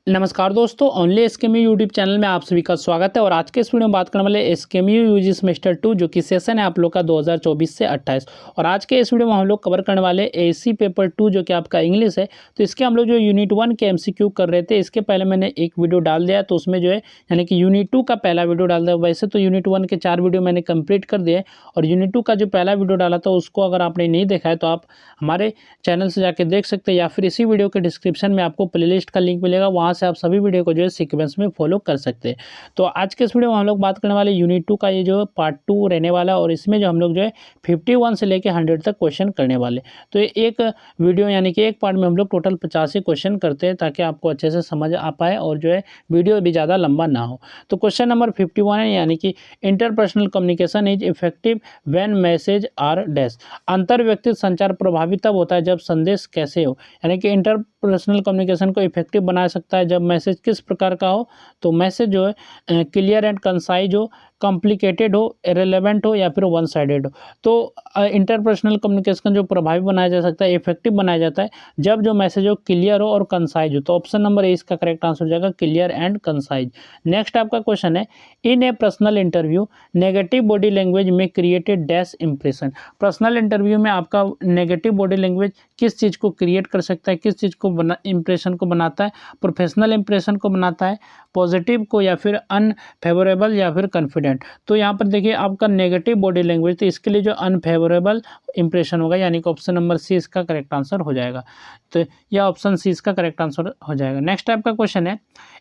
नमस्कार दोस्तों, only एसकेएमयू YouTube channel में आप सभी का स्वागत है। और आज के इस वीडियो में बात करने वाले एसकेएमयू यूजी सेमेस्टर 2 जो कि सेशन है आप लोग का 2024 से 28। और आज के इस वीडियो में हम लोग कवर करने वाले एसी पेपर 2 जो कि आपका इंग्लिश है। तो इसके हम लोग जो यूनिट 1 के एमसीक्यू कर रहे थे, इसके पहले मैंने एक वीडियो डाल दिया, तो उसमें जो है यानी कि यूनिट 2 का पहला वीडियो डाल दिया। वैसे तो यूनिट 1 के 4 वीडियो मैंने कंप्लीट कर दिए, और यूनिट 2 का जो पहला वीडियो डाला था उसको अगर आपने नहीं देखा है तो आप हमारे चैनल से जाके देख सकते हैं, या फिर इसी वीडियो के डिस्क्रिप्शन में आपको प्लेलिस्ट का लिंक मिलेगा, वहाँ से आप सभी वीडियो को जो है सीक्वेंस में फॉलो कर सकते हैं। तो आज के इस वीडियो में हम लोग बात करने वाले यूनिट 2 का ये जो पार्ट 2 रहने वाला है, और इसमें जो हम लोग जो है 51 से लेकर 100 तक क्वेश्चन करने वाले। तो एक वीडियो यानी कि एक पार्ट में हम लोग टोटल 85 क्वेश्चन करते हैं, ताकि आपको अच्छे से समझ आ पाए और जो है वीडियो भी ज़्यादा लंबा ना हो। तो क्वेश्चन नंबर 51 है, यानी कि interpersonal communication is effective when message are dash. अंतर व्यक्तिगत संचार प्रभावी तब होता है जब संदेश कैसे हो, यानी कि इंटरपर्सनल कम्युनिकेशन को इफेक्टिव बना सकता है जब मैसेज किस प्रकार का हो। तो मैसेज जो है क्लियर एंड कंसाइज हो, कॉम्प्लिकेटेड हो, इरेलेवेंट हो, या फिर वन साइडेड हो। तो इंटरपर्सनल कम्युनिकेशन जो प्रभावी बनाया जा सकता है, इफेक्टिव बनाया जाता है जब जो मैसेज हो क्लियर हो और कंसाइज हो। तो ऑप्शन नंबर ए इसका करेक्ट आंसर हो जाएगा, क्लियर एंड कंसाइज। नेक्स्ट आपका क्वेश्चन है, in a personal interview negative body language में created dash impression. Personal interview में आपका नेगेटिव बॉडी लैंग्वेज किस चीज़ को क्रिएट कर सकता है, किस चीज़ को इंप्रेशन को बनाता है, प्रोफेशनल इंप्रेशन को बनाता है, पॉजिटिव को, या फिर अनफेवरेबल, या फिर कॉन्फिडेंट। तो यहाँ पर देखिए आपका नेगेटिव बॉडी लैंग्वेज, तो इसके लिए जो अनफेवरेबल इंप्रेशन होगा, यानी कि ऑप्शन नंबर सी इसका करेक्ट आंसर हो जाएगा। तो यह ऑप्शन सी इसका करेक्ट आंसर हो जाएगा। नेक्स्ट आपका क्वेश्चन है,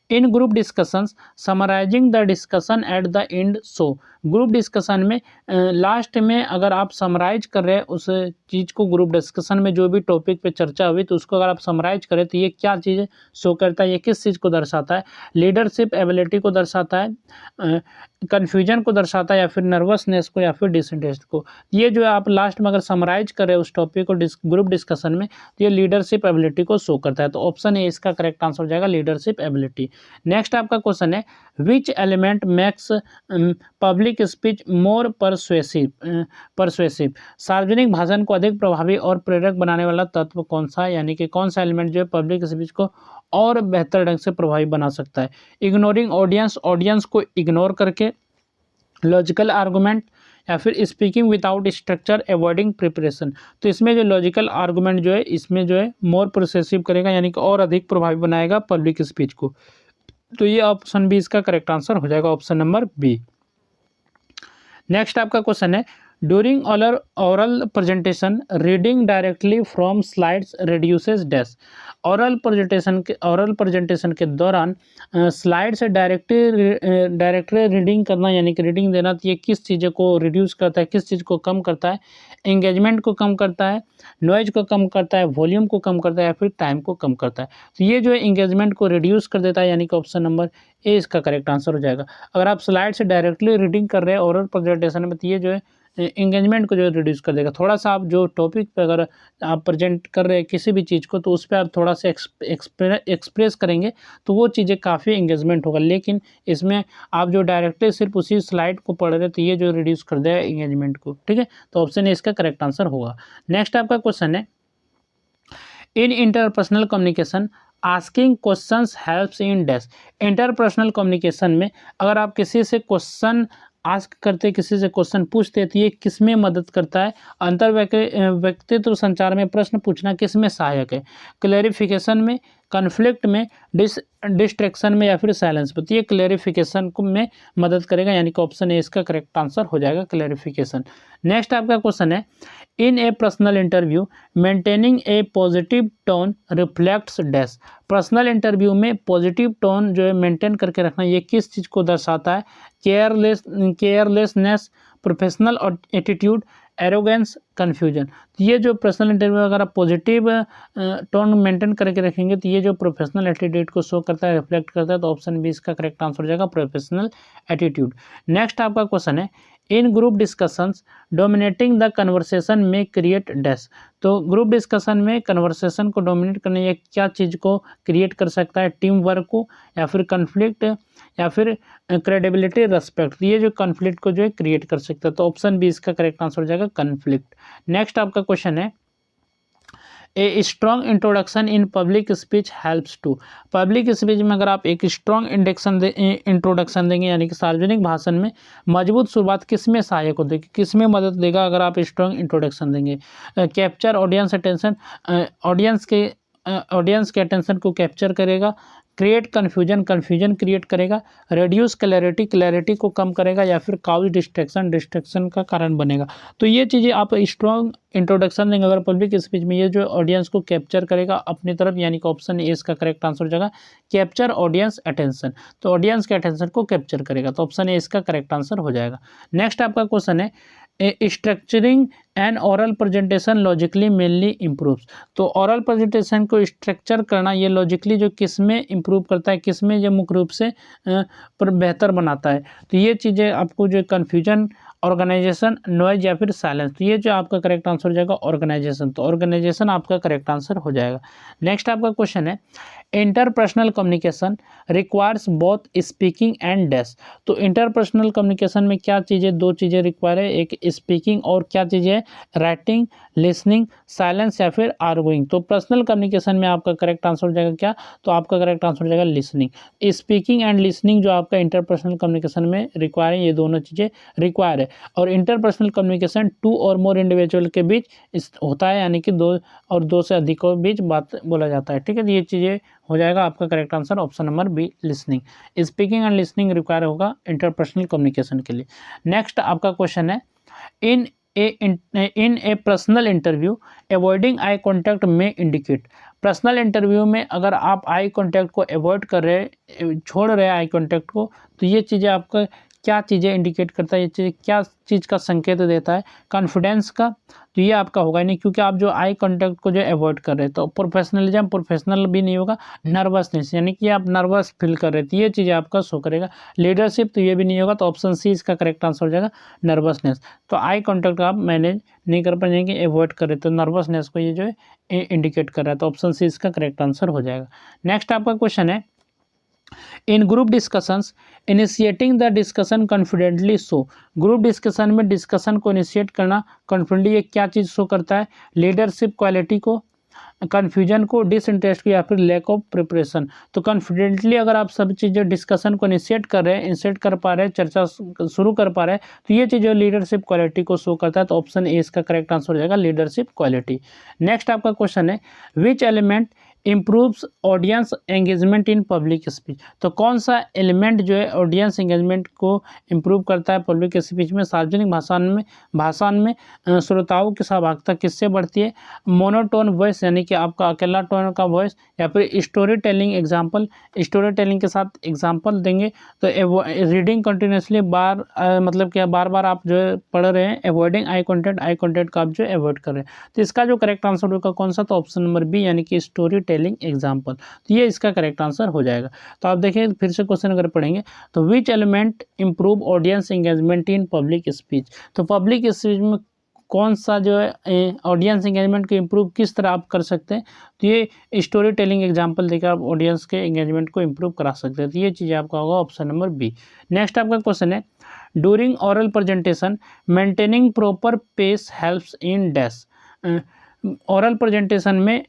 in group discussions summarising the discussion at the end shows. Group discussion में लास्ट में अगर आप समराइज कर रहे हैं उस चीज़ को, ग्रुप डिस्कशन में जो भी टॉपिक पे चर्चा हुई तो उसको अगर आप समराइज करें तो ये क्या चीज़ शो करता है, ये किस चीज़ को दर्शाता है। लीडरशिप एबिलिटी को दर्शाता है, कन्फ्यूजन को दर्शाता है, या फिर नर्वसनेस को, या फिर डिसइंटरेस्ट को। ये जो है आप लास्ट में अगर समराइज करें उस टॉपिक को ग्रुप डिस्कशन में, तो ये लीडरशिप एबिलिटी को शो करता है। तो ऑप्शन ए इसका करेक्ट आंसर हो जाएगा, लीडरशिप एबिलिटी। नेक्स्ट आपका क्वेश्चन है, which element makes public speech more persuasive. सार्वजनिक भाषण को अधिक प्रभावी और प्रेरक बनाने वाला तत्व कौन सा है, यानी कि कौन सा एलिमेंट जो है पब्लिक स्पीच को और बेहतर ढंग से प्रभावी बना सकता है। इग्नोरिंग ऑडियंस, ऑडियंस को इग्नोर करके, लॉजिकल आर्गूमेंट, या फिर speaking without structure, avoiding preparation. तो इसमें जो लॉजिकल आर्गूमेंट जो है इसमें जो है मोर प्रोसेसिव करेगा, यानी कि और अधिक प्रभावी बनाएगा पब्लिक स्पीच को। तो ये ऑप्शन बी इसका करेक्ट आंसर हो जाएगा, ऑप्शन नंबर बी। नेक्स्ट आपका क्वेश्चन है, during oral presentation reading directly from slides reduces dash. Oral presentation के दौरान स्लाइड से डायरेक्टली रीडिंग करना, यानी कि रीडिंग देना, तो ये किस चीज़ को रिड्यूस करता है, किस चीज़ को कम करता है। एंगेजमेंट को कम करता है, नॉइज को कम करता है, वॉल्यूम को कम करता है, या फिर टाइम को कम करता है। तो ये जो है इंगेजमेंट को रिड्यूस कर देता है, यानी कि ऑप्शन नंबर ए इसका करेक्ट आंसर हो जाएगा। अगर आप स्लाइड से डायरेक्टली रीडिंग कर रहे हैं ओरल प्रेजेंटेशन में, तो ये जो है इंगेजमेंट को जो रिड्यूस कर देगा। थोड़ा सा आप जो टॉपिक पे अगर आप प्रेजेंट कर रहे हैं किसी भी चीज़ को, तो उस पर आप थोड़ा सा एक्सप्रेस करेंगे तो वो चीज़ें काफ़ी इंगेजमेंट होगा। लेकिन इसमें आप जो डायरेक्टली सिर्फ उसी स्लाइड को पढ़ रहे हैं, तो ये जो रिड्यूस कर देगा इंगेजमेंट को। ठीक है, तो ऑप्शन ए इसका करेक्ट आंसर होगा। नेक्स्ट आपका क्वेश्चन है, in interpersonal communication asking questions helps in dash. Interpersonal communication में अगर आप किसी से क्वेश्चन आस्क करते, किसी से क्वेश्चन पूछते, तो ये किस में मदद करता है। अंतर व्यक्तित्व संचार में प्रश्न पूछना किस में सहायक है, क्लैरिफिकेशन में, कन्फ्लिक्ट में, डिस्ट्रैक्शन में, या फिर साइलेंस में। तो ये क्लैरिफिकेशन को में मदद करेगा, यानी कि ऑप्शन ए इसका करेक्ट आंसर हो जाएगा, क्लैरिफिकेशन। नेक्स्ट आपका क्वेश्चन है, in a personal interview maintaining a positive tone reflects dash. Personal interview में पॉजिटिव टोन जो है मेंटेन करके रखना, ये किस चीज़ को दर्शाता है। Carelessness, professional attitude, arrogance, confusion. तो ये जो पर्सनल इंटरव्यू अगर आप पॉजिटिव टोन मेंटेन करके रखेंगे, तो ये जो प्रोफेशनल एटीट्यूड को शो करता है, रिफ्लेक्ट करता है। तो ऑप्शन बी इसका करेक्ट आंसर हो जाएगा, प्रोफेशनल एटीट्यूड। नेक्स्ट आपका क्वेश्चन है, in group discussions dominating the conversation may create dash. तो ग्रुप डिस्कशन में कन्वर्सेशन को डोमिनेट करने, ये क्या चीज़ को क्रिएट कर सकता है, टीम वर्क को, या फिर कन्फ्लिक्ट, या फिर क्रेडिबिलिटी, रेस्पेक्ट। ये जो कन्फ्लिक्ट को जो है क्रिएट कर सकता है। तो ऑप्शन बी इसका करेक्ट आंसर हो जाएगा, कन्फ्लिक्ट। नेक्स्ट आपका क्वेश्चन है, a strong introduction in public speech helps to. Public speech में अगर आप एक स्ट्रॉन्ग इंट्रोडक्शन देंगे यानी कि सार्वजनिक भाषण में मजबूत शुरुआत किस में सहायक होती है, किस में मदद देगा अगर आप स्ट्रॉन्ग इंट्रोडक्शन देंगे। कैप्चर ऑडियंस अटेंशन, ऑडियंस के अटेंशन को कैप्चर करेगा। क्रिएट कन्फ्यूजन क्रिएट करेगा। रिड्यूस क्लैरिटी को कम करेगा, या फिर काउज डिस्ट्रैक्शन का कारण बनेगा। तो ये चीज़ें आप स्ट्रॉन्ग इंट्रोडक्शन देंगे अगर पब्लिक स्पीच में, ये जो ऑडियंस को कैप्चर करेगा अपनी तरफ, यानी कि ऑप्शन ए इसका करेक्ट आंसर हो जाएगा। कैप्चर ऑडियंस अटेंशन, तो ऑडियंस के अटेंशन को कैप्चर करेगा, तो ऑप्शन ए इसका करेक्ट आंसर हो जाएगा। नेक्स्ट आपका क्वेश्चन है structuring and oral presentation logically mainly improves. तो ओरल प्रेजेंटेशन को स्ट्रक्चर करना ये लॉजिकली जो किस में इम्प्रूव करता है, किस में ये मुख्य रूप से पर बेहतर बनाता है। तो ये चीज़ें आपको जो कन्फ्यूजन, ऑर्गेनाइजेशन, नॉइज या फिर साइलेंस, तो ये जो आपका करेक्ट आंसर हो जाएगा ऑर्गेनाइजेशन, तो ऑर्गेनाइजेशन आपका करेक्ट आंसर हो जाएगा। नेक्स्ट आपका क्वेश्चन है interpersonal communication requires both speaking and dash. तो इंटरपर्सनल कम्युनिकेशन में क्या चीज़ें, दो चीज़ें रिक्वायर है, एक स्पीकिंग और क्या चीज़ें, राइटिंग, लिसनिंग, साइलेंस या फिर आर्गुइंग। तो पर्सनल कम्युनिकेशन में आपका करेक्ट आंसर हो जाएगा क्या, तो आपका करेक्ट आंसर हो जाएगा लिसनिंग। स्पीकिंग एंड लिसनिंग जो आपका इंटरपर्सनल कम्युनिकेशन में रिक्वायर है, ये दोनों चीज़ें रिक्वायर है। और इंटरपर्सनल कम्युनिकेशन 2 और मोर इंडिविजुअल के बीच होता है, यानी कि 2 से अधिक के बीच बात बोला जाता है, ठीक है। तो ये चीज़ें हो जाएगा आपका correct answer option number B listening. Speaking and listening require होगा इंटरपर्सनल कम्युनिकेशन के लिए। नेक्स्ट आपका क्वेश्चन है in a personal interview avoiding eye contact may indicate. Personal interview में अगर आप आई कॉन्टैक्ट को अवॉइड कर रहे, छोड़ रहे हैं आई कॉन्टैक्ट को, तो ये चीज़ें आपका क्या चीज़ें इंडिकेट करता है, ये चीज़ क्या चीज़ का संकेत देता है, कॉन्फिडेंस का, तो ये आपका होगा नहीं, क्योंकि आप जो आई कांटेक्ट को जो अवॉइड कर रहे हैं। तो प्रोफेशनलिज्म, प्रोफेशनल भी नहीं होगा। नर्वसनेस, यानी कि आप नर्वस फील कर रहे थे, ये चीज़ें आपका शो करेगा। लीडरशिप, तो ये भी नहीं होगा, तो ऑप्शन सी इसका करेक्ट आंसर हो जाएगा नर्वसनेस। तो आई कांटेक्ट आप मैनेज नहीं कर पाएंगे, अवॉइड कर रहे, तो नर्वसनेस को ये जो है इंडिकेट कर रहा है, तो ऑप्शन सी इसका करेक्ट आंसर हो जाएगा। नेक्स्ट आपका क्वेश्चन है in group discussions initiating the discussion confidently show. Group discussion में डिस्कशन को इनिशिएट करना कॉन्फिडेंटली, ये क्या चीज़ शो करता है, लीडरशिप क्वालिटी को, कन्फ्यूजन को, डिसइंटरेस्ट को, या फिर लैक ऑफ प्रिपरेशन। तो कॉन्फिडेंटली अगर आप सब चीज़ें डिस्कशन को इनिशिएट कर रहे हैं, इंसेट कर पा रहे हैं, चर्चा शुरू कर पा रहे हैं, तो ये चीज़ें लीडरशिप क्वालिटी को शो करता है, तो ऑप्शन ए इसका करेक्ट आंसर हो जाएगा लीडरशिप क्वालिटी। नेक्स्ट आपका क्वेश्चन है which element improves audience engagement in public speech. तो कौन सा एलिमेंट जो है ऑडियंस एंगेजमेंट को इम्प्रूव करता है पब्लिक स्पीच में, सार्वजनिक भाषण में श्रोताओं की सहभागिता किससे बढ़ती है, मोनोटोन वॉइस, यानी कि आपका अकेला टोन का वॉइस, या फिर story telling example, story telling के साथ एग्जाम्पल देंगे, तो रीडिंग कंटिन्यूसली मतलब क्या बार बार आप जो है पढ़ रहे हैं, अवॉइडिंग आई कॉन्टेक्ट का आप जो अवॉइड कर रहे हैं, तो इसका जो करेक्ट आंसर होगा कौन सा, तो ऑप्शन नंबर बी, यानी कि स्टोरी टेलिंग एग्जाम्पल, तो ये इसका करेक्ट आंसर हो जाएगा। तो आप देखिए फिर से क्वेश्चन अगर पढ़ेंगे तो which element improve audience engagement in public speech. तो पब्लिक स्पीच में कौन सा जो है ऑडियंस एंगेजमेंट को इम्प्रूव किस तरह आप कर सकते हैं, तो ये स्टोरी टेलिंग एग्जाम्पल देकर आप ऑडियंस के एंगेजमेंट को इम्प्रूव करा सकते हैं, तो ये चीज़ आपका होगा ऑप्शन नंबर बी। नेक्स्ट आपका क्वेश्चन है during oral presentation maintaining proper pace helps in dash. Oral presentation में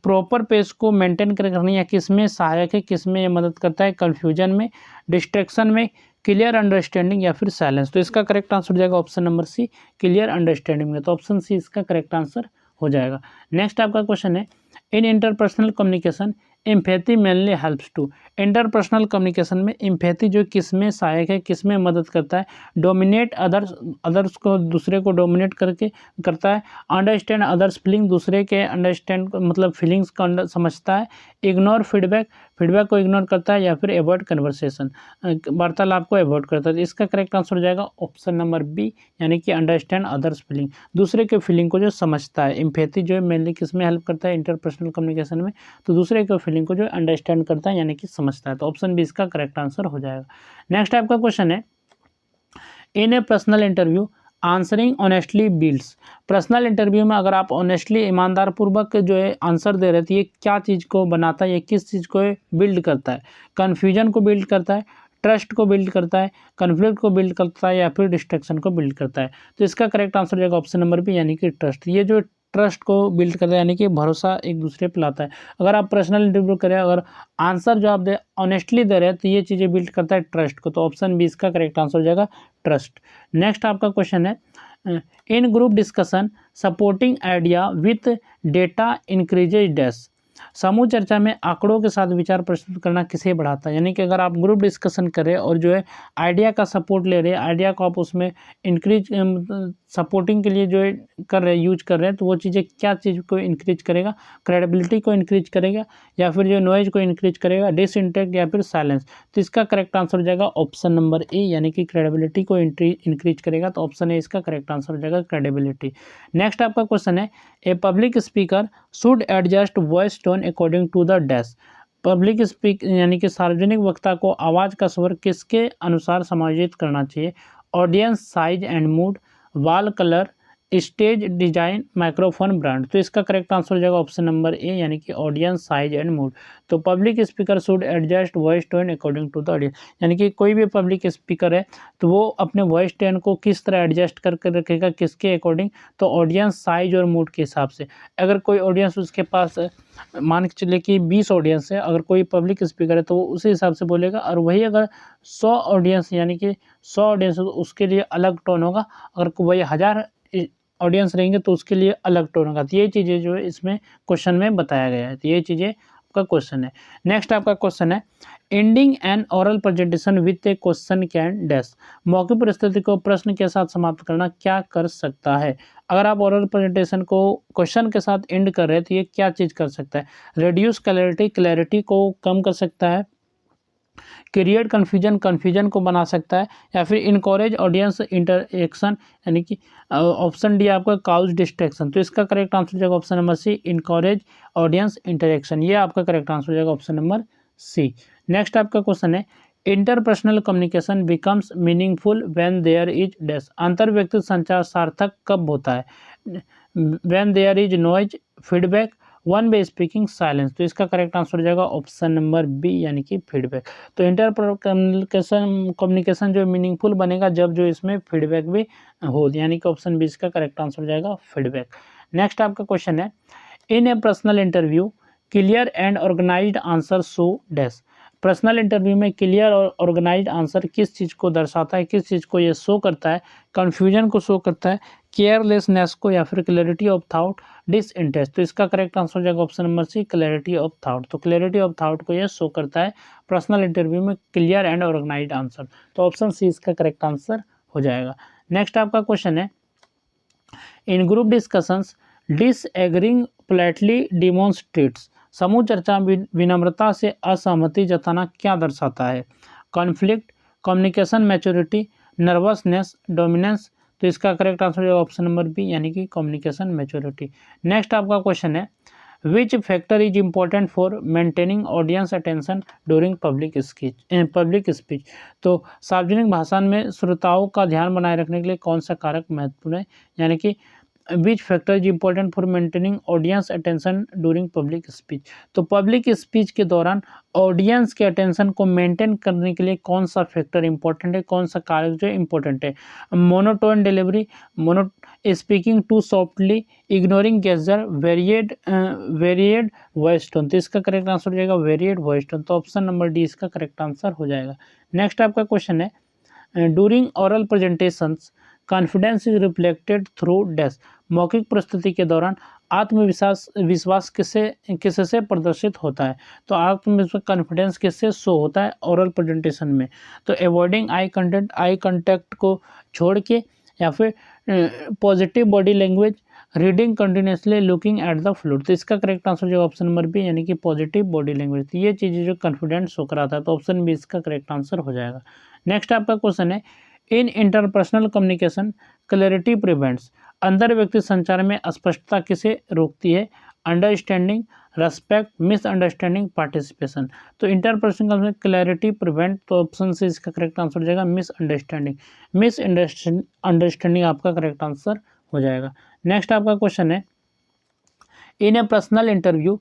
प्रॉपर पेस को मेंटेन करना या किस में सहायक है, किस में ये मदद करता है, कन्फ्यूजन में, डिस्ट्रैक्शन में, क्लियर अंडरस्टैंडिंग या फिर साइलेंस। तो इसका करेक्ट आंसर हो जाएगा option number C, clear understanding में, तो ऑप्शन सी इसका करेक्ट आंसर हो जाएगा। नेक्स्ट आपका क्वेश्चन है in interpersonal communication empathy mainly helps to. Interpersonal communication में एम्पैथी जो किस में सहायक है, किस में मदद करता है, डोमिनेट अदर्स को, दूसरे को डोमिनेट करके करता है, अंडरस्टैंड अदर्स फीलिंग, दूसरे के अंडरस्टैंड मतलब फीलिंग्स को समझता है, इग्नोर फीडबैक को इग्नोर करता है, या फिर अवॉइड कन्वर्सेशन, वार्तालाप को अवॉइड करता है। तो इसका करेक्ट आंसर हो जाएगा ऑप्शन नंबर बी, यानी कि अंडरस्टैंड अदर्स फीलिंग, दूसरे के फीलिंग को जो समझता है। एम्पैथी जो है मेनली किस में हेल्प करता है, इंटरपर्सनल कम्युनिकेशन में, तो दूसरे के फीलिंग को जो अंडरस्टैंड करता है यानी कि समझता है, तो ऑप्शन बी इसका करेक्ट आंसर हो जाएगा। नेक्स्ट आपका क्वेश्चन है in a personal interview answering honestly builds. Personal interview में अगर आप ऑनेस्टली ईमानदार पूर्वक जो है आंसर दे रहे थे, ये क्या चीज़ को बनाता है, ये किस चीज़ को बिल्ड करता है, कन्फ्यूजन को बिल्ड करता है, ट्रस्ट को बिल्ड करता है, कन्फ्लिक्ट को बिल्ड करता है या फिर डिस्ट्रैक्शन को बिल्ड करता है। तो इसका करेक्ट आंसर हो जाएगा ऑप्शन नंबर बी यानी कि ट्रस्ट। ये जो ट्रस्ट को बिल्ड करता है यानी कि भरोसा एक दूसरे पर लाता है। अगर आप पर्सनल इंटरव्यू करें, अगर आंसर जो आप दे ऑनेस्टली दे रहे हैं तो ये चीज़ें बिल्ड करता है ट्रस्ट को। तो ऑप्शन बी इसका करेक्ट आंसर हो जाएगा ट्रस्ट। नेक्स्ट आपका क्वेश्चन है, in group discussion supporting idea with data increases dash. समूह चर्चा में आंकड़ों के साथ विचार प्रस्तुत करना किसे बढ़ाता है। यानी कि अगर आप ग्रुप डिस्कशन कर रहे हैं और जो है आइडिया का सपोर्ट ले रहे हैं, आइडिया को आप उसमें इंक्रीज सपोर्टिंग के लिए जो है कर रहे हैं, यूज कर रहे हैं, तो वो चीज़ें क्या चीज़ को इंक्रीज करेगा, क्रेडिबिलिटी को इंक्रीज करेगा या फिर जो नॉइज को इंक्रीज करेगा, डिसइंटेक्ट या फिर साइलेंस। तो इसका करेक्ट आंसर हो जाएगा ऑप्शन नंबर ए यानी कि क्रेडिबिलिटी को इंक्रीज करेगा। तो ऑप्शन ए इसका करेक्ट आंसर हो जाएगा क्रेडिबिलिटी। नेक्स्ट आपका क्वेश्चन है, a public speaker should adjust voice tone according to the dash. Public speak यानी कि सार्वजनिक वक्ता को आवाज़ का स्वर किसके अनुसार समायोजित करना चाहिए। Audience size and mood, wall colour, stage design, microphone brand. तो इसका करेक्ट आंसर हो जाएगा ऑप्शन नंबर ए यानी कि ऑडियंस साइज एंड मूड। तो public speaker should adjust voice tone according to the audience, यानी कि कोई भी पब्लिक स्पीकर है तो वो अपने वॉइस टोन को किस तरह एडजस्ट करके रखेगा, किसके अकॉर्डिंग, तो ऑडियंस साइज और मूड के हिसाब से। अगर कोई ऑडियंस उसके पास मान के चले कि 20 ऑडियंस है, अगर कोई पब्लिक स्पीकर है तो वो उसी हिसाब से बोलेगा, और वही अगर 100 ऑडियंस यानी कि 100 ऑडियंस है तो उसके लिए अलग टोन होगा, अगर वही 1000 ऑडियंस रहेंगे तो उसके लिए अलग टोन होगा। तो ये चीज़ें जो है इसमें क्वेश्चन में बताया गया है। तो ये चीज़ें आपका क्वेश्चन है। नेक्स्ट आपका क्वेश्चन है, ending an oral presentation with A question can dash. मौखिक प्रस्तुति को प्रश्न के साथ समाप्त करना क्या कर सकता है। अगर आप ओरल प्रेजेंटेशन को क्वेश्चन के साथ एंड कर रहे हैं तो ये क्या चीज़ कर सकता है। रिड्यूस क्लैरिटी को कम कर सकता है, क्रिएट कन्फ्यूजन को बना सकता है, या फिर इनकरेज ऑडियंस इंटरेक्शन यानी कि ऑप्शन डी आपका काउज डिस्ट्रैक्शन। तो इसका करेक्ट आंसर हो जाएगा option number C, encourage audience interaction. ये आपका करेक्ट आंसर हो जाएगा ऑप्शन नंबर सी। नेक्स्ट आपका क्वेश्चन है, interpersonal communication becomes meaningful when there is dash. अंतर व्यक्तिगत संचार सार्थक कब होता है। When there is noise, feedback, one way speaking, silence. तो इसका करेक्ट आंसर हो जाएगा ऑप्शन नंबर बी यानी कि फीडबैक। तो इंटर कम्युनिकेशन जो मीनिंगफुल बनेगा जब जो इसमें फीडबैक भी हो, यानी कि ऑप्शन बी इसका करेक्ट आंसर हो जाएगा फीडबैक। नेक्स्ट आपका क्वेश्चन है, in a personal interview clear and organised answer show dash. Personal interview में क्लियर और ऑर्गेनाइज्ड आंसर किस चीज़ को दर्शाता है, किस चीज़ को ये शो करता है। कन्फ्यूजन को शो करता है, केयरलेसनेस को, या फिर क्लैरिटी ऑफ थाउट, डिसइंटरेस्ट। तो इसका करेक्ट आंसर हो जाएगा option number C, clarity of thought. तो क्लैरिटी ऑफ थाउट को यह शो करता है पर्सनल इंटरव्यू में क्लियर एंड ऑर्गेनाइज्ड आंसर। तो ऑप्शन सी इसका करेक्ट आंसर हो जाएगा। नेक्स्ट आपका क्वेश्चन है, in group discussions disagreeing politely demonstrates. समूह चर्चा में विनम्रता से असहमति जताना क्या दर्शाता है। Conflict, communication maturity, nervousness, dominance. तो इसका करेक्ट आंसर है ऑप्शन नंबर बी यानी कि कम्युनिकेशन मैच्योरिटी। नेक्स्ट आपका क्वेश्चन है, which factor is important for maintaining audience attention during public speech. तो सार्वजनिक भाषण में श्रोताओं का ध्यान बनाए रखने के लिए कौन सा कारक महत्वपूर्ण है, यानी कि which factor is important for maintaining audience attention during public speech. तो पब्लिक स्पीच के दौरान ऑडियंस के अटेंशन को मेंटेन करने के लिए कौन सा फैक्टर इंपॉर्टेंट है, कौन सा कारक जो इंपॉर्टेंट है। Monotone delivery, speaking to softly, ignoring gesture, varied voice tone. तो इसका करेक्ट आंसर हो जाएगा वेरिएड वॉइस टोन। तो ऑप्शन नंबर डी इसका करेक्ट आंसर हो जाएगा। नेक्स्ट आपका क्वेश्चन है, during oral presentations confidence is reflected through dash. मौखिक प्रस्तुति के दौरान विश्वास किससे प्रदर्शित होता है। तो आत्मविश्वास कॉन्फिडेंस किससे शो होता है ओरल प्रेजेंटेशन में। तो अवॉइडिंग आई कांटेक्ट को छोड़ के, या फिर positive body language, reading continuously, looking at the floor. तो इसका करेक्ट आंसर जो ऑप्शन नंबर बी यानी कि पॉजिटिव बॉडी लैंग्वेज। तो ये चीज़ें जो कॉन्फिडेंस शो कराता है, तो ऑप्शन बी इसका करेक्ट आंसर हो जाएगा। नेक्स्ट आपका क्वेश्चन है, in interpersonal communication clarity prevents. अंतर व्यक्ति संचार में अस्पष्टता किसे रोकती है। Understanding, respect, misunderstanding, participation. तो इंटरपर्सनल क्लैरिटी प्रिवेंट, तो ऑप्शन से इसका करेक्ट आंसर हो जाएगा मिसअंडरस्टैंडिंग आपका करेक्ट आंसर हो जाएगा। नेक्स्ट आपका क्वेश्चन है, in a personal interview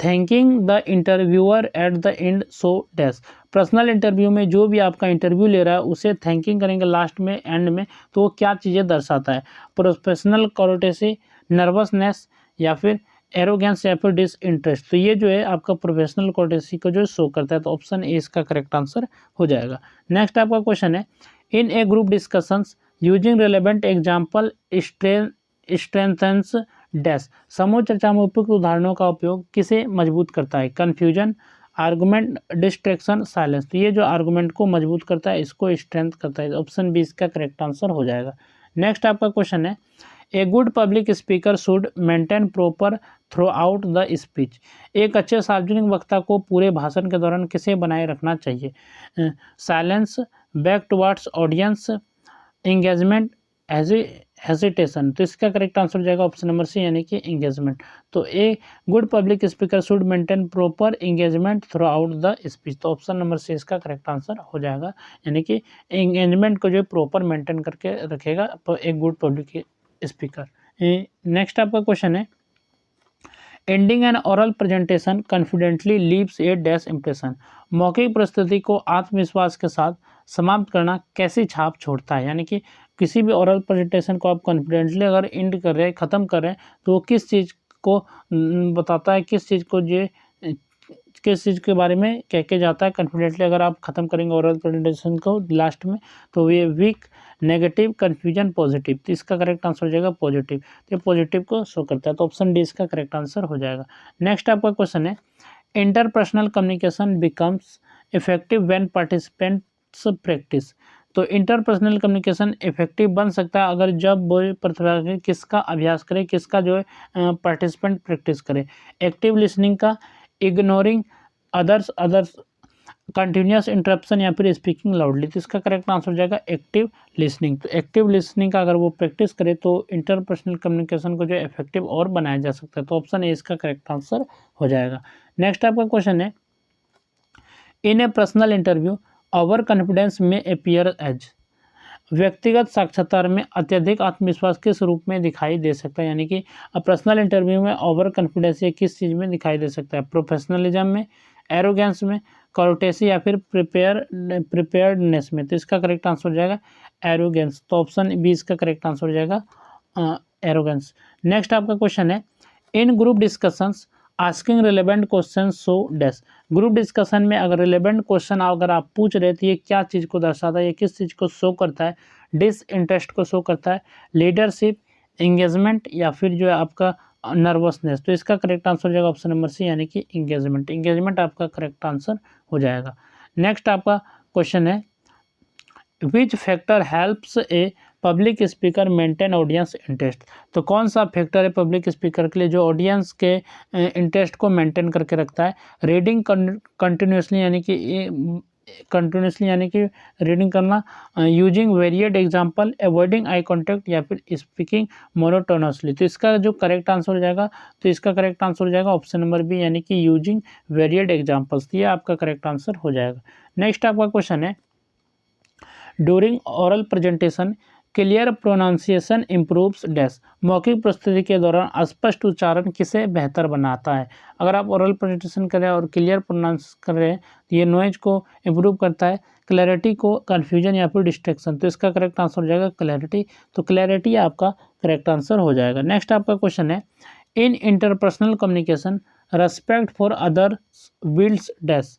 thanking the interviewer at the end shows dash. Personal interview में जो भी आपका इंटरव्यू ले रहा है उसे थैंकिंग करेंगे लास्ट में, एंड में, तो वो क्या चीज़ें दर्शाता है? प्रोफेशनल कोर्टेसी, नर्वसनेस, या फिर एरोगेंस, या फिर डिसइंटरेस्ट। तो ये जो है आपका प्रोफेशनल कोर्टेसी को जो शो करता है, तो ऑप्शन ए इसका करेक्ट आंसर हो जाएगा। नेक्स्ट आपका क्वेश्चन है, in a group discussions using relevant example strengthens dash. समूह चर्चा में उपयुक्त उदाहरणों का उपयोग किसे मजबूत करता है? Confusion, argument, distraction, silence. तो ये जो आर्गुमेंट को मजबूत करता है इसको स्ट्रेंथ करता है, ऑप्शन बी इसका करेक्ट आंसर हो जाएगा। नेक्स्ट आपका क्वेश्चन है, a good public speaker should maintain proper through out the speech. एक अच्छे सार्वजनिक वक्ता को पूरे भाषण के दौरान किसे बनाए रखना चाहिए? Silence, back towards audience, engagement, hesitation. तो इसका करेक्ट आंसर हो जाएगा ऑप्शन नंबर सी, यानी कि एंगेजमेंट। तो ए good public speaker should maintain proper engagement through out the speech. तो ऑप्शन नंबर सी इसका करेक्ट आंसर हो जाएगा, यानी कि एंगेजमेंट को जो प्रॉपर मेंटेन करके रखेगा एक गुड पब्लिक स्पीकर। नेक्स्ट आपका क्वेश्चन है, ending an oral presentation confidently leaves a dash impression. मौखिक प्रस्तुति को आत्मविश्वास के साथ समाप्त करना कैसी छाप छोड़ता है? यानी कि किसी भी ओरल प्रेजेंटेशन को आप कॉन्फिडेंटली अगर एंड कर रहे हैं, ख़त्म कर रहे हैं, तो वो किस चीज़ को बताता है, किस चीज़ को ये किस चीज़ के बारे में कह के जाता है? कॉन्फिडेंटली अगर आप ख़त्म करेंगे ओरल प्रेजेंटेशन को लास्ट में, तो ये वीक, नेगेटिव, कन्फ्यूजन, पॉजिटिव। तो इसका करेक्ट आंसर हो जाएगा पॉजिटिव। तो ये पॉजिटिव को शो करता है, तो ऑप्शन डी इसका करेक्ट आंसर हो जाएगा। नेक्स्ट आपका क्वेश्चन है, interpersonal communication becomes effective when participants practice. तो इंटरपर्सनल कम्युनिकेशन इफेक्टिव बन सकता है अगर जब वो प्रतिभागी किसका अभ्यास करे, किसका जो है पार्टिसिपेंट प्रैक्टिस करे? एक्टिव लिसनिंग का, इग्नोरिंग अदर्स, कंटिन्यूस इंटरप्शन, या फिर स्पीकिंग लाउडली। तो इसका करेक्ट आंसर हो जाएगा एक्टिव लिसनिंग। तो एक्टिव लिसनिंग का अगर वो प्रैक्टिस करे तो इंटरपर्सनल कम्युनिकेशन को जो इफेक्टिव और बनाया जा सकता है, तो ऑप्शन ए इसका करेक्ट आंसर हो जाएगा। नेक्स्ट आपका क्वेश्चन है, in a personal interview over confidence may appear as. व्यक्तिगत साक्षात्कार में अत्यधिक आत्मविश्वास किस रूप में दिखाई दे सकता है? यानी कि पर्सनल इंटरव्यू में ओवर कॉन्फिडेंस ये किस चीज़ में दिखाई दे सकता है? प्रोफेशनलिज्म में, एरोगेंस में, कोर्टेसी, या फिर प्रिपेयर्डनेस में। तो इसका करेक्ट आंसर हो जाएगा एरोगेंस। तो ऑप्शन बी इसका करेक्ट आंसर हो जाएगा एरोगेंस। नेक्स्ट आपका क्वेश्चन है, in group discussions asking relevant question shows dash. Group discussion में अगर रिलेवेंट क्वेश्चन अगर आप पूछ रहे तो ये क्या चीज़ को दर्शाता है, ये किस चीज़ को शो करता है? डिसइंटरेस्ट को शो करता है, लीडरशिप, एंगेजमेंट, या फिर जो है आपका नर्वसनेस। तो इसका करेक्ट आंसर हो जाएगा ऑप्शन नंबर सी, यानी कि एंगेजमेंट। एंगेजमेंट आपका करेक्ट आंसर हो जाएगा। नेक्स्ट आपका क्वेश्चन है, which factor helps A public speaker maintain audience interest. तो कौन सा फैक्टर है पब्लिक स्पीकर के लिए जो ऑडियंस के इंटरेस्ट को मेंटेन करके रखता है? रीडिंग कंटिन्यूसली, यानी कि कंटिन्यूसली यानी कि रीडिंग करना, using varied example, avoiding eye contact, या फिर स्पीकिंग मोनोटोनसली। तो इसका जो करेक्ट आंसर हो जाएगा, तो इसका करेक्ट आंसर हो जाएगा ऑप्शन नंबर बी, यानी कि यूजिंग वेरिएड एग्जाम्पल्स। ये आपका करेक्ट आंसर हो जाएगा। नेक्स्ट आपका क्वेश्चन है, during oral presentation clear pronunciation improves dash. मौखिक प्रस्तुति के दौरान स्पष्ट उच्चारण किसे बेहतर बनाता है? अगर आप ओरल प्रेजेंटेशन कर रहे हैं और क्लियर प्रोनाउंस कर रहे हैं तो ये नॉइज को इम्प्रूव करता है, क्लैरिटी को, कन्फ्यूजन, या फिर डिस्ट्रैक्शन। तो इसका करेक्ट आंसर हो जाएगा क्लैरिटी। तो क्लैरिटी आपका करेक्ट आंसर हो जाएगा। नेक्स्ट आपका क्वेश्चन है, in interpersonal communication respect for others builds dash.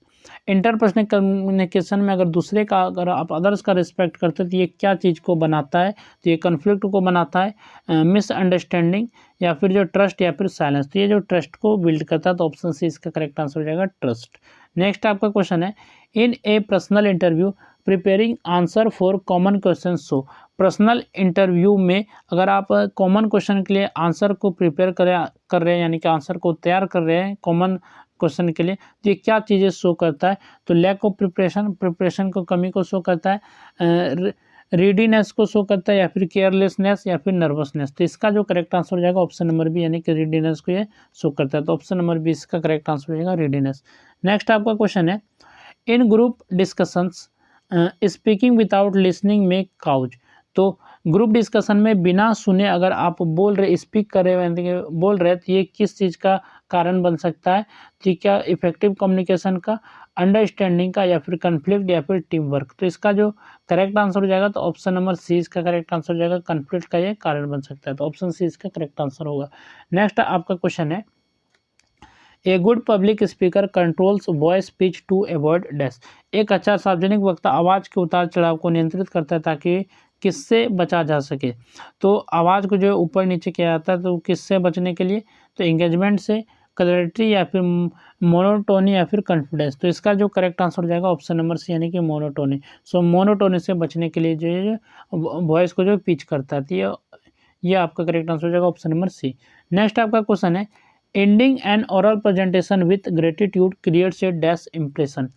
Interpersonal communication में अगर दूसरे का, अगर आप अदर्स का रिस्पेक्ट करते हैं तो ये क्या चीज़ को बनाता है? तो ये कन्फ्लिक्ट को बनाता है, मिसअंडरस्टैंडिंग, या फिर जो ट्रस्ट, या फिर साइलेंस। तो ये जो ट्रस्ट को बिल्ड करता है, तो ऑप्शन सी इसका करेक्ट आंसर हो जाएगा ट्रस्ट। नेक्स्ट आपका क्वेश्चन है, in a personal interview preparing answer for common question shows. Personal interview में अगर आप कॉमन क्वेश्चन के लिए आंसर को प्रिपेयर कर रहे हैं, यानी कि आंसर को तैयार कर रहे हैं कॉमन क्वेश्चन के लिए, तो ये क्या चीज़ें शो करता है? तो लैक ऑफ प्रिपरेशन को, कमी को शो करता है, रीडीनेस को शो करता है, या फिर केयरलेसनेस, या फिर नर्वसनेस। तो इसका जो करेक्ट आंसर हो जाएगा ऑप्शन नंबर बी, यानी कि रीडीनेस को ये शो करता है। तो ऑप्शन नंबर बी इसका करेक्ट आंसर हो जाएगा रीडीनेस। नेक्स्ट आपका क्वेश्चन है, in group discussions speaking without listening may cause. तो ग्रुप डिस्कशन में बिना सुने अगर आप बोल रहे, स्पीक कर रहे हो, बोल रहे, तो ये किस चीज़ का कारण बन सकता है, ठीक है, इफेक्टिव कम्युनिकेशन का, अंडरस्टैंडिंग का, या फिर कन्फ्लिक्ट, या फिर टीम वर्क। तो इसका जो करेक्ट आंसर हो जाएगा तो ऑप्शन नंबर सी इसका करेक्ट आंसर हो जाएगा, कन्फ्लिक्ट का ये कारण बन सकता है, तो ऑप्शन सी इसका करेक्ट आंसर होगा। नेक्स्ट आपका क्वेश्चन है, a good public speaker controls voice pitch to avoid dash. एक अच्छा सार्वजनिक वक्ता आवाज़ के उतार चढ़ाव को नियंत्रित करता है ताकि किससे बचा जा सके। तो आवाज़ को जो है ऊपर नीचे किया जाता है, तो किससे बचने के लिए, तो एंगेजमेंट से, क्लैरिटी, या फिर मोनोटोनी, या फिर कॉन्फिडेंस। तो इसका जो करेक्ट आंसर हो जाएगा ऑप्शन नंबर सी यानी कि मोनोटोनी। सो मोनोटोनी से बचने के लिए जो है वॉइस को जो पिच करता है, तो ये आपका करेक्ट आंसर हो जाएगा ऑप्शन नंबर सी। नेक्स्ट आपका क्वेश्चन है, ending an oral presentation with gratitude creates a dash impression.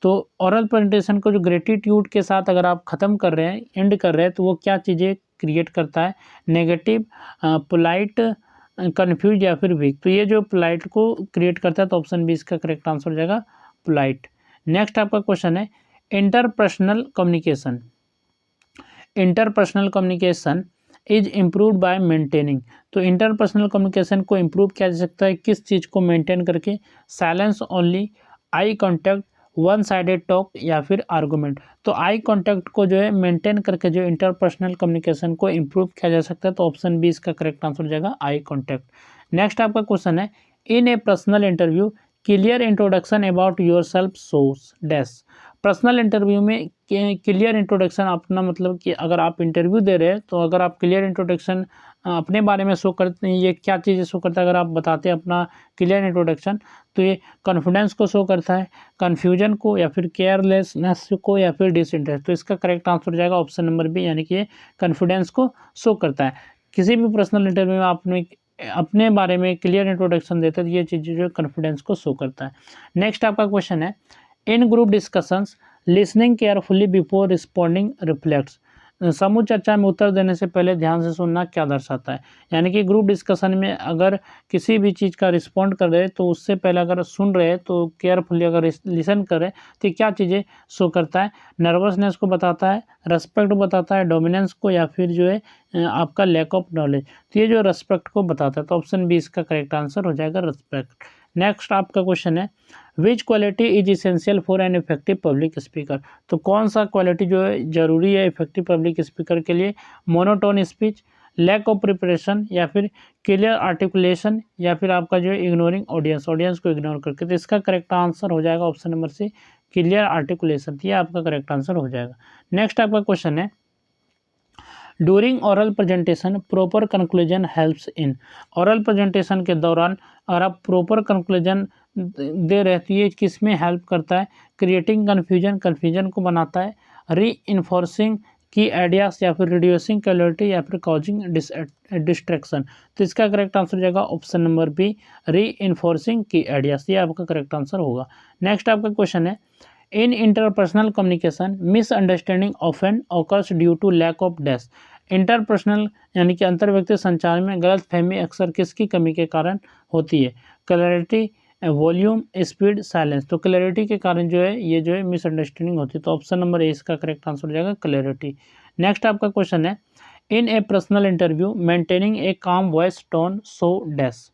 तो ओरल प्रेजेंटेशन को जो ग्रेटिट्यूड के साथ अगर आप ख़त्म कर रहे हैं, एंड कर रहे हैं, तो वो क्या चीज़ें क्रिएट करता है, नेगेटिव, पोलाइट, कन्फ्यूज, या फिर वीक। तो ये जो पोलाइट को क्रिएट करता है तो ऑप्शन बी इसका करेक्ट आंसर हो जाएगा, पोलाइट। नेक्स्ट आपका क्वेश्चन है, interpersonal communication. Interpersonal communication is improved bye maintaining. तो इंटरपर्सनल कम्युनिकेशन को इम्प्रूव किया जा सकता है किस चीज़ को मेंटेन करके, silence only, eye contact, one sided talk, या फिर आर्गूमेंट। तो आई कॉन्टैक्ट को जो है मेंटेन करके जो इंटरपर्सनल कम्युनिकेशन को इम्प्रूव किया जा सकता है, तो ऑप्शन बी इसका करेक्ट आंसर हो जाएगा, आई कॉन्टैक्ट। नेक्स्ट आपका क्वेश्चन है, in a personal interview clear introduction about yourself सोर्स डैश। पर्सनल इंटरव्यू में क्लियर इंट्रोडक्शन अपना मतलब कि अगर आप इंटरव्यू दे रहे हैं तो अगर आप क्लियर इंट्रोडक्शन अपने बारे में शो करते हैं, ये क्या चीज़ें शो करता है, अगर आप बताते हैं अपना क्लियर इंट्रोडक्शन, तो ये कॉन्फिडेंस को शो करता है, कन्फ्यूजन को, या फिर केयरलेसनेस को, या फिर डिसइंटरेस्ट। तो इसका करेक्ट आंसर हो जाएगा ऑप्शन नंबर बी यानी कि ये कॉन्फिडेंस को शो करता है। किसी भी पर्सनल इंटरव्यू में आपने अपने बारे में क्लियर इंट्रोडक्शन देते हैं तो ये चीज़ें जो कॉन्फिडेंस को शो करता है। नेक्स्ट आपका क्वेश्चन है, in group discussions listening carefully before responding reflects. समूह चर्चा में उत्तर देने से पहले ध्यान से सुनना क्या दर्शाता है। यानी कि ग्रुप डिस्कशन में अगर किसी भी चीज़ का रिस्पॉन्ड कर रहे हैं तो उससे पहले अगर सुन रहे हैं तो केयरफुली अगर लिसन कर रहे हैं तो क्या चीज़ें शो करता है, नर्वसनेस को बताता है, रेस्पेक्ट बताता है, डोमिनेंस को, या फिर जो है आपका लैक ऑफ नॉलेज। तो ये जो रेस्पेक्ट को बताता है तो ऑप्शन बी इसका करेक्ट आंसर हो जाएगा, रेस्पेक्ट। नेक्स्ट आपका क्वेश्चन है, विच quality is essential for an effective public speaker. तो कौन सा क्वालिटी जो है जरूरी है इफेक्टिव पब्लिक स्पीकर के लिए, monotone speech, lack of preparation, या फिर क्लियर आर्टिकुलेशन, या फिर आपका जो है इग्नोरिंग ऑडियंस, ऑडियंस को इग्नोर करके। तो इसका करेक्ट आंसर हो जाएगा option number C, clear articulation. ये आपका करेक्ट आंसर हो जाएगा। नेक्स्ट आपका क्वेश्चन है, during oral presentation proper conclusion helps in. Oral presentation के दौरान अगर आप प्रॉपर कंक्लूजन दे रहती है किस में हेल्प करता है, क्रिएटिंग कन्फ्यूजन, कन्फ्यूजन को बनाता है, री इन्फोर्सिंग की आइडियाज, या फिर रिड्यूसिंग क्लैरिटी, या फिर कॉजिंग डिस्ट्रैक्शन। तो इसका करेक्ट आंसर हो जाएगा option number B, reinforcing key ideas. ये आपका करेक्ट आंसर होगा। नेक्स्ट आपका क्वेश्चन है, in interpersonal communication misunderstanding often occurs due to lack of dash. Interpersonal यानी कि अंतर्व्यक्तिगत संचार में गलतफहमी अक्सर किसकी कमी के कारण होती है, क्लैरिटी, वॉल्यूम, स्पीड, साइलेंस। तो क्लैरिटी के कारण जो है ये जो है मिसअंडरस्टैंडिंग होती है, तो ऑप्शन नंबर ए इसका करेक्ट आंसर हो जाएगा, क्लैरिटी। नेक्स्ट आपका क्वेश्चन है, in a personal interview maintaining a calm voice tone shows dash.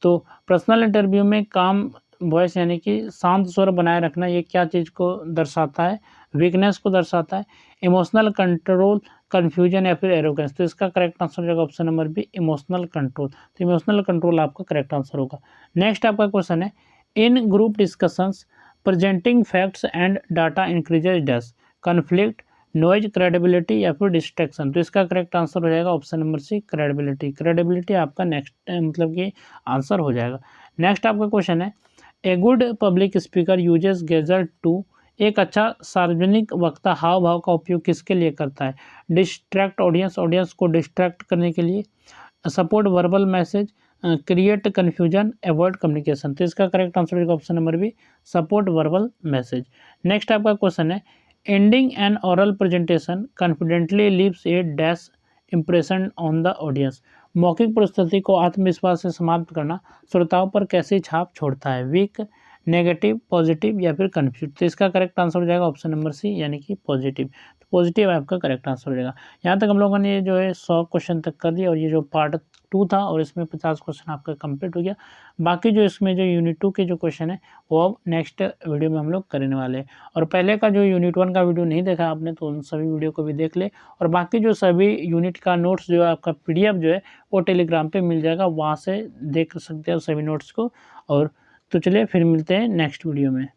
तो पर्सनल इंटरव्यू में काम वॉइस यानी कि शांत स्वर बनाए रखना, ये क्या चीज़ को दर्शाता है, वीकनेस को दर्शाता है, इमोशनल कंट्रोल, कन्फ्यूजन, या फिर एरोगेंस। तो इसका करेक्ट आंसर हो जाएगा option number B, emotional control. तो इमोशनल कंट्रोल आपका करेक्ट आंसर होगा। नेक्स्ट आपका क्वेश्चन है, in group discussions presenting facts and data increases dash, conflict, noise, credibility, या फिर डिस्ट्रैक्शन। तो इसका करेक्ट आंसर हो जाएगा option number C, credibility. Credibility आपका नेक्स्ट मतलब कि आंसर हो जाएगा। नेक्स्ट आपका क्वेश्चन है, a good public speaker uses gaze to. एक अच्छा सार्वजनिक वक्ता हाव भाव का उपयोग किसके लिए करता है, डिस्ट्रैक्ट ऑडियंस, ऑडियंस को डिस्ट्रैक्ट करने के लिए, support verbal message, create confusion, avoid communication. तो इसका करेक्ट आंसर होगा option number B, support verbal message. Next आपका क्वेश्चन है, ending an oral presentation confidently leaves a dash impression on the audience. मौखिक प्रस्तुति को आत्मविश्वास से समाप्त करना श्रोताओं पर कैसी छाप छोड़ता है, वीक, नेगेटिव, पॉजिटिव, या फिर कन्फ्यूज। तो इसका करेक्ट आंसर हो जाएगा ऑप्शन नंबर सी यानी कि पॉजिटिव। पॉजिटिव आपका करेक्ट आंसर हो जाएगा। यहाँ तक हम लोगों ने जो है 100 क्वेश्चन तक कर दिया और ये जो पार्ट 2 था और इसमें 50 क्वेश्चन आपका कंप्लीट हो गया। बाकी जो इसमें जो यूनिट 2 के जो क्वेश्चन है वो अब नेक्स्ट वीडियो में हम लोग करने वाले हैं। और पहले का जो यूनिट 1 का वीडियो नहीं देखा आपने तो उन सभी वीडियो को भी देख ले। और बाकी जो सभी यूनिट का नोट्स जो है आपका PDF जो है वो टेलीग्राम पे मिल जाएगा, वहाँ से देख सकते हो सभी नोट्स को। और तो चलिए फिर मिलते हैं नेक्स्ट वीडियो में।